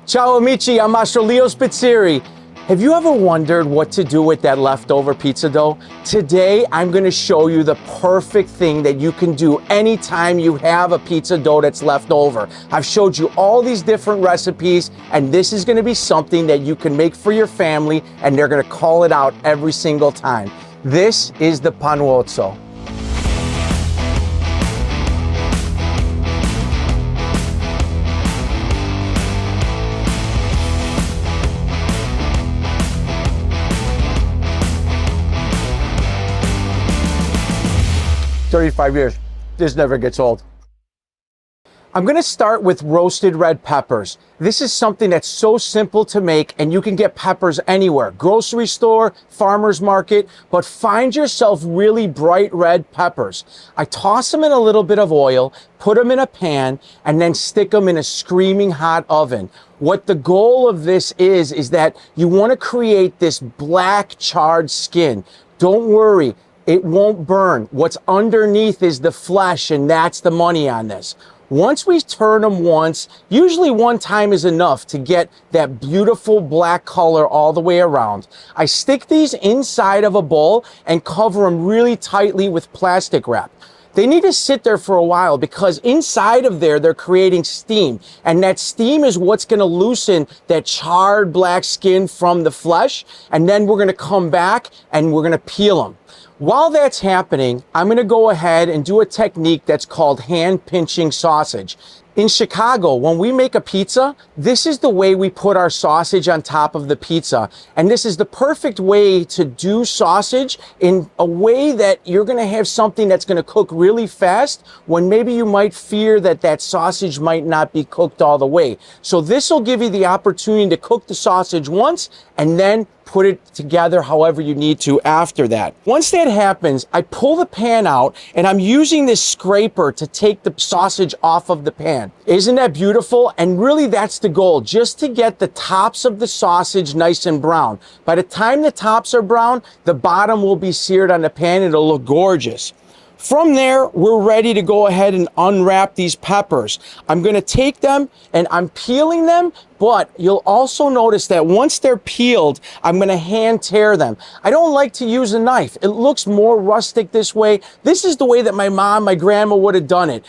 Ciao Amici, I'm Master Leo Spizzirri. Have you ever wondered what to do with that leftover pizza dough? Today, I'm gonna show you the perfect thing that you can do anytime you have a pizza dough that's left over. I've showed you all these different recipes, and this is gonna be something that you can make for your family, and they're gonna call it out every single time. This is the Panuozzo. "35 years, this never gets old." I'm gonna start with roasted red peppers. This is something that's so simple to make, and you can get peppers anywhere, grocery store, farmer's market, but find yourself really bright red peppers. I toss them in a little bit of oil, put them in a pan, and then stick them in a screaming hot oven. What the goal of this is that you wanna create this black charred skin. Don't worry, it won't burn. What's underneath is the flesh, and that's the money on this. Once we turn them once, usually one time is enough to get that beautiful black color all the way around. I stick these inside of a bowl and cover them really tightly with plastic wrap. They need to sit there for a while because inside of there, they're creating steam. And that steam is what's gonna loosen that charred black skin from the flesh. And then we're gonna come back and we're gonna peel them. While that's happening, I'm gonna go ahead and do a technique that's called hand pinching sausage. In Chicago, when we make a pizza, this is the way we put our sausage on top of the pizza. And this is the perfect way to do sausage in a way that you're gonna have something that's gonna cook really fast when maybe you might fear that that sausage might not be cooked all the way. So this will give you the opportunity to cook the sausage once and then put it together however you need to after that. Once that happens, I pull the pan out and I'm using this scraper to take the sausage off of the pan. Isn't that beautiful? And really that's the goal, just to get the tops of the sausage nice and brown. By the time the tops are brown, the bottom will be seared on the pan and it'll look gorgeous. From there, we're ready to go ahead and unwrap these peppers. I'm gonna take them and I'm peeling them, but you'll also notice that once they're peeled, I'm gonna hand tear them. I don't like to use a knife. It looks more rustic this way. This is the way that my mom, my grandma would have done it.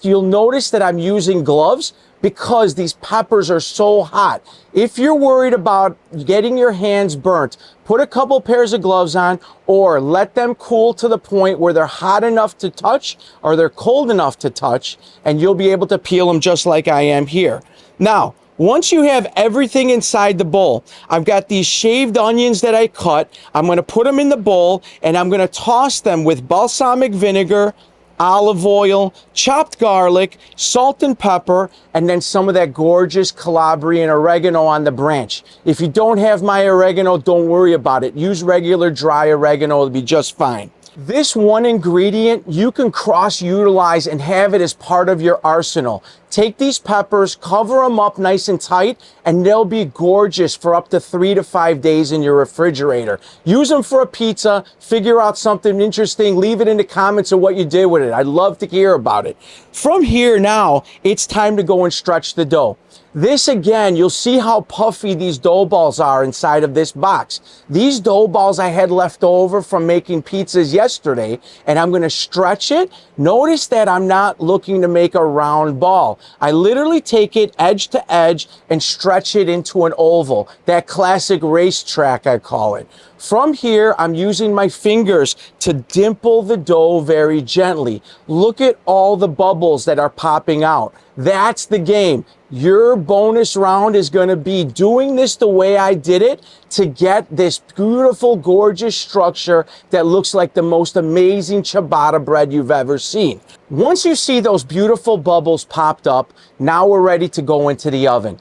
You'll notice that I'm using gloves because these peppers are so hot. If you're worried about getting your hands burnt, put a couple pairs of gloves on or let them cool to the point where they're hot enough to touch or they're cold enough to touch, and you'll be able to peel them just like I am here. Now, once you have everything inside the bowl, I've got these shaved onions that I cut. I'm gonna put them in the bowl and I'm gonna toss them with balsamic vinegar, olive oil, chopped garlic, salt and pepper, and then some of that gorgeous Calabrian oregano on the branch. If you don't have my oregano, don't worry about it. Use regular dry oregano, it'll be just fine. This one ingredient you can cross-utilize and have it as part of your arsenal. Take these peppers, cover them up nice and tight, and they'll be gorgeous for up to 3 to 5 days in your refrigerator. Use them for a pizza, figure out something interesting, leave it in the comments of what you did with it. I'd love to hear about it. From here now, it's time to go and stretch the dough. This again, you'll see how puffy these dough balls are inside of this box. These dough balls I had left over from making pizzas yesterday, and I'm gonna stretch it. Notice that I'm not looking to make a round ball. I literally take it edge to edge and stretch it into an oval, that classic racetrack I call it. From here, I'm using my fingers to dimple the dough very gently. Look at all the bubbles that are popping out. That's the game. Your bonus round is going to be doing this the way I did it to get this beautiful, gorgeous structure that looks like the most amazing ciabatta bread you've ever seen. Once you see those beautiful bubbles popped up, now we're ready to go into the oven.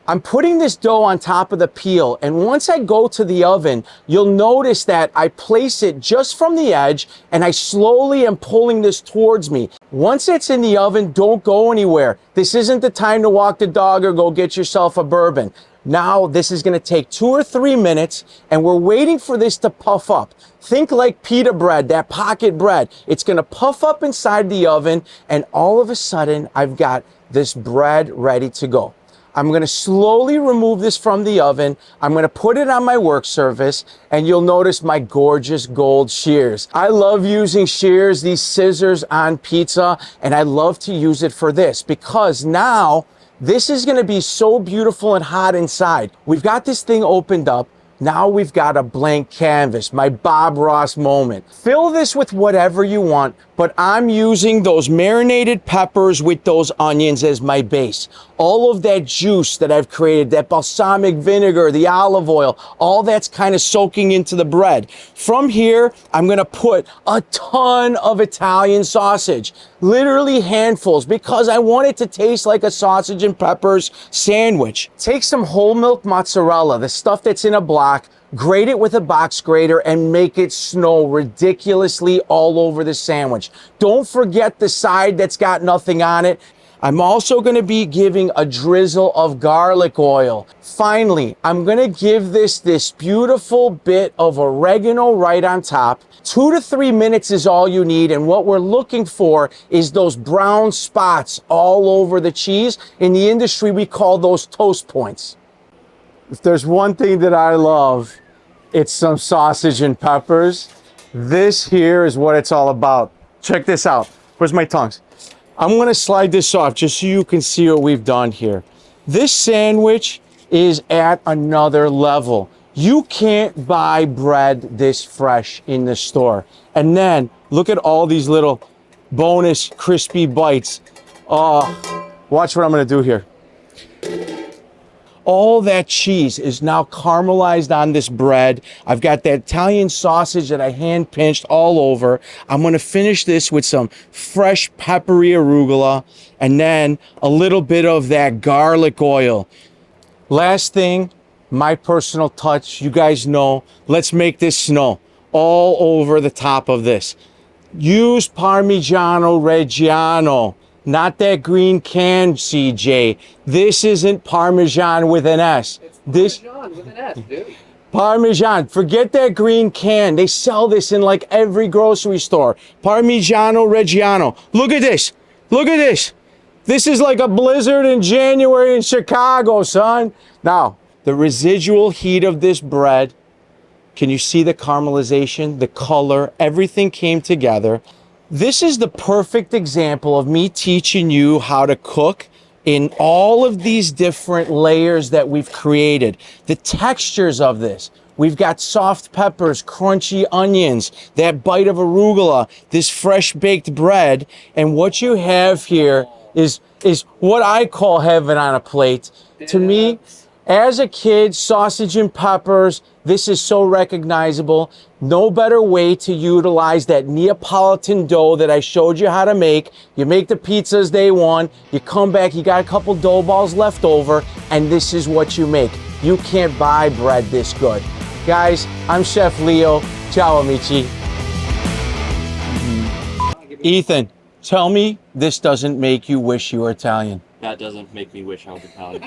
I'm putting this dough on top of the peel, and once I go to the oven, you'll notice that I place it just from the edge and I slowly am pulling this towards me. Once it's in the oven, don't go anywhere. This isn't the time to walk the dog or go get yourself a bourbon. Now this is gonna take 2 or 3 minutes and we're waiting for this to puff up. Think like pita bread, that pocket bread. It's gonna puff up inside the oven and all of a sudden I've got this bread ready to go. I'm gonna slowly remove this from the oven. I'm gonna put it on my work surface, and you'll notice my gorgeous gold shears. I love using shears, these scissors on pizza, and I love to use it for this because now this is gonna be so beautiful and hot inside. We've got this thing opened up. Now we've got a blank canvas, my Bob Ross moment. Fill this with whatever you want, but I'm using those marinated peppers with those onions as my base. All of that juice that I've created, that balsamic vinegar, the olive oil, all that's kind of soaking into the bread. From here, I'm gonna put a ton of Italian sausage, literally handfuls, because I want it to taste like a sausage and peppers sandwich. Take some whole milk mozzarella, the stuff that's in a block, grate it with a box grater and make it snow ridiculously all over the sandwich. Don't forget the side that's got nothing on it. I'm also going to be giving a drizzle of garlic oil. Finally, I'm going to give this beautiful bit of oregano right on top. 2 to 3 minutes is all you need, and what we're looking for is those brown spots all over the cheese. In the industry, we call those toast points. If there's one thing that I love, it's some sausage and peppers. This here is what it's all about. Check this out. Where's my tongs? I'm gonna slide this off just so you can see what we've done here. This sandwich is at another level. You can't buy bread this fresh in the store. And then look at all these little bonus crispy bites. Oh, watch what I'm gonna do here. All that cheese is now caramelized on this bread. I've got that Italian sausage that I hand pinched all over. I'm gonna finish this with some fresh peppery arugula and then a little bit of that garlic oil. Last thing, my personal touch, you guys know, let's make this snow all over the top of this. Use Parmigiano Reggiano. Not that green can, CJ. This isn't Parmesan with an S. It's Parmesan with an S, dude. Parmesan. Forget that green can. They sell this in like every grocery store. Parmigiano Reggiano. Look at this. Look at this. This is like a blizzard in January in Chicago, son. Now, the residual heat of this bread, can you see the caramelization, the color, everything came together. This is the perfect example of me teaching you how to cook in all of these different layers that we've created. The textures of this. We've got soft peppers, crunchy onions, that bite of arugula, this fresh baked bread. And what you have here is what I call heaven on a plate. To me, as a kid, sausage and peppers, this is so recognizable. No better way to utilize that Neapolitan dough that I showed you how to make. You make the pizzas day one, you come back, you got a couple dough balls left over, and this is what you make. You can't buy bread this good. Guys, I'm Chef Leo. Ciao Amici. Ethan, tell me this doesn't make you wish you were Italian. That doesn't make me wish I was Italian.